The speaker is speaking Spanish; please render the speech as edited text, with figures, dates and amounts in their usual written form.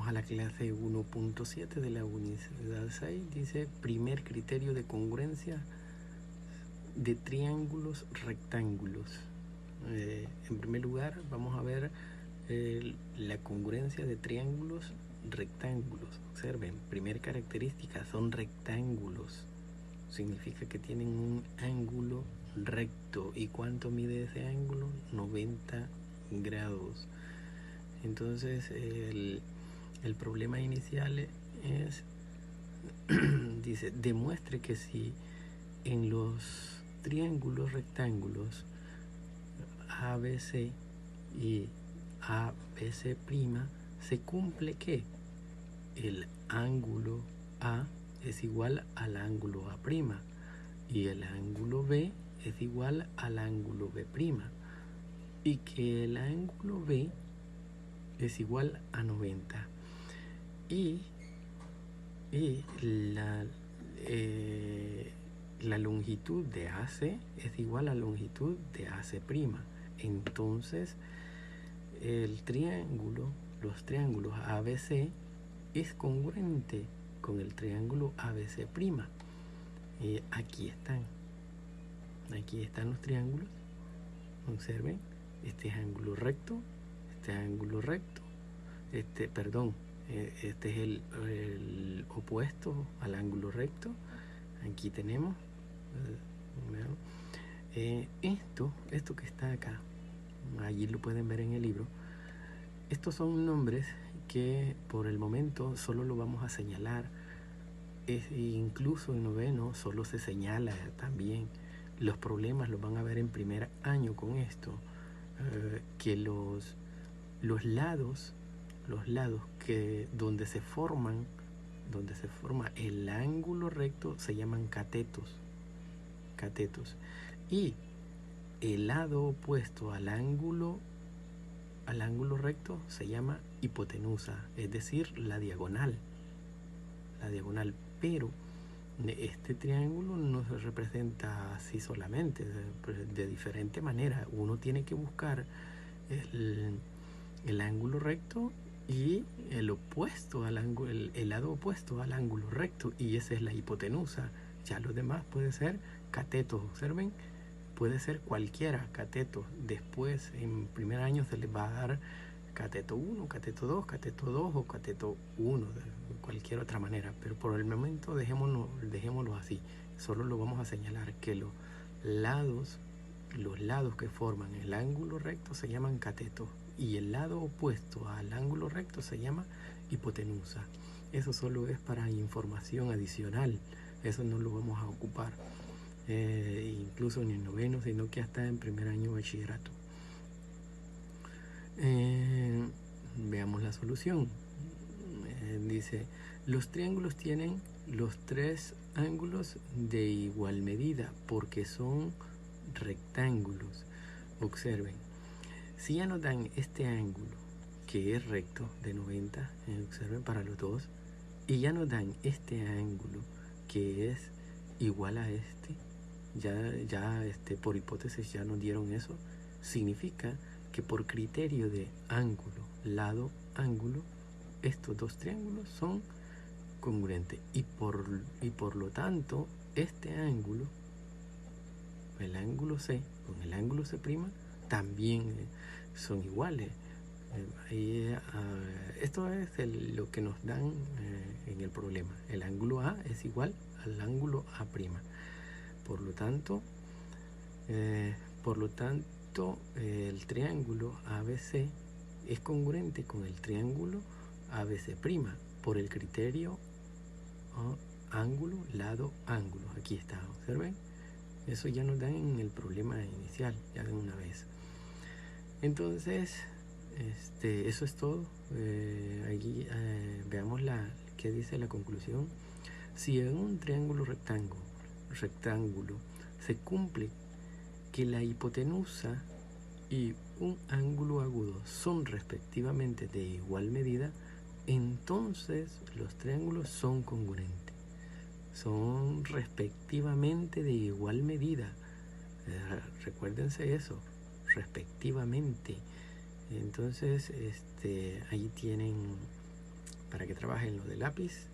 Vamos a la clase 1.7 de la unidad 6. Dice, primer criterio de congruencia de triángulos rectángulos. En primer lugar, vamos a ver la congruencia de triángulos rectángulos. Observen, primera característica, son rectángulos. Significa que tienen un ángulo recto. ¿Y cuánto mide ese ángulo? 90 grados. Entonces, el problema inicial es, dice, demuestre que si en los triángulos rectángulos ABC y ABC' se cumple que el ángulo A es igual al ángulo A' y el ángulo B es igual al ángulo B', y que el ángulo B es igual a 90 y la longitud de AC es igual a la longitud de AC'. Entonces los triángulos ABC es congruente con el triángulo ABC'. Aquí están los triángulos. Observen, este es ángulo recto, este ángulo recto, este es el opuesto al ángulo recto. Aquí tenemos esto que está acá, allí lo pueden ver en el libro. Estos son nombres que por el momento solo lo vamos a señalar. Incluso en noveno solo se señala también. Los problemas los van a ver en primer año con esto, que los lados que donde se forma el ángulo recto se llaman catetos, y el lado opuesto al ángulo recto se llama hipotenusa, es decir, la diagonal. Pero este triángulo no se representa así solamente, de diferente manera. Uno tiene que buscar el ángulo recto y el lado opuesto al ángulo recto, y esa es la hipotenusa. Ya los demás puede ser catetos. Observen, puede ser cualquiera cateto. Después en primer año se les va a dar cateto 1, cateto 2, cateto 2 o cateto 1, de cualquier otra manera, pero por el momento dejémoslo así. Solo lo vamos a señalar que los lados que forman el ángulo recto se llaman catetos y el lado opuesto al ángulo recto se llama hipotenusa. Eso solo es para información adicional, eso no lo vamos a ocupar incluso en el noveno, sino que hasta en primer año de bachillerato. Veamos la solución. Dice, los triángulos tienen los tres ángulos de igual medida porque son rectángulos. Observen, si ya nos dan este ángulo que es recto de 90, observen para los dos, y ya nos dan este ángulo que es igual a este, ya por hipótesis ya nos dieron eso, significa que por criterio de ángulo, lado, ángulo, estos dos triángulos son congruentes y por lo tanto este ángulo, el ángulo C con el ángulo C' también son iguales. Esto es lo que nos dan en el problema. El ángulo A es igual al ángulo A'. Por lo tanto, el triángulo ABC es congruente con el triángulo ABC' por el criterio ángulo, lado, ángulo. Aquí está, observen. Eso ya nos dan en el problema inicial, ya de una vez. Entonces, eso es todo. Aquí veamos qué dice la conclusión. Si en un triángulo rectángulo se cumple que la hipotenusa y un ángulo agudo son respectivamente de igual medida, entonces los triángulos son congruentes. Son respectivamente de igual medida. Recuérdense eso, respectivamente. Entonces, ahí tienen para que trabaje en lo de lápiz